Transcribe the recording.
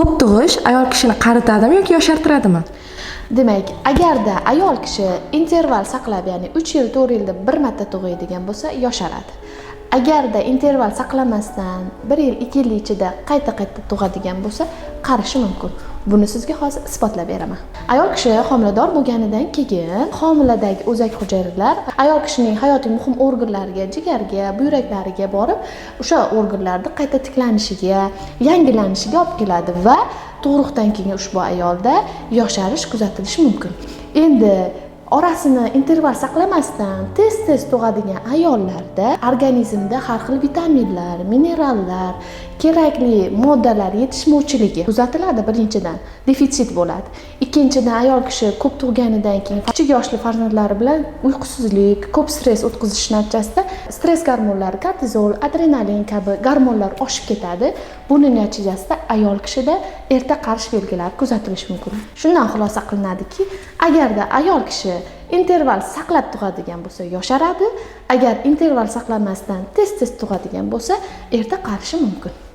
Ko'p tug'ish ayol kishini qaritadimi yoki yoshartiradimi? Demak, agarda ayol kishi interval saqlab, ya'ni 3 yil, 4 yilda bir marta tug'iydigan bo'lsa, yosharadi. Agarda interval saqlamasdan 1 yil, 2 yil ichida qayta-qayta tug'adigan bo'lsa, qarishi mumkin. Buni sizga hozir isbotlab beraman. Ayol kishi homilador bo'lganidan keyin homiladagi o'zak hujayralar ayol kishining hayotiy muhim organlariga, jigarga, buyraklariga borib, o'sha organlarni qayta tiklanishiga, yangilanishiga olib keladi va tug'ruqdan keyin ushbu ayolda yosharish kuzatilishi mumkin. Endi orasini interval saqlamasdan tez tug'adigan ayollarda organizmda har xil vitaminlar, minerallar, kerakli moddalar yetishmovchiligi kuzatiladi. Birinchidan defitsit bo'ladi. Ikkinchidan ayol kishi ko'p tug'ganidan keyin kichik yoshli farzandlari bilan uyqusizlik, ko'p stress o'tkazish natijasida stress gormonlari, kortizol, adrenalin kabi gormonlar oshib ketadi. Buning natijasida ayol kishida erta qarish belgilari kuzatilishi mumkin. Shundan xulosa qilinadiki, agarda ayol kishi interval saqlab tug'adigan bo'lsa, yosharadi. Agar interval saqlamasdan tez tug'adigan bo'lsa, erta qarishi mumkin.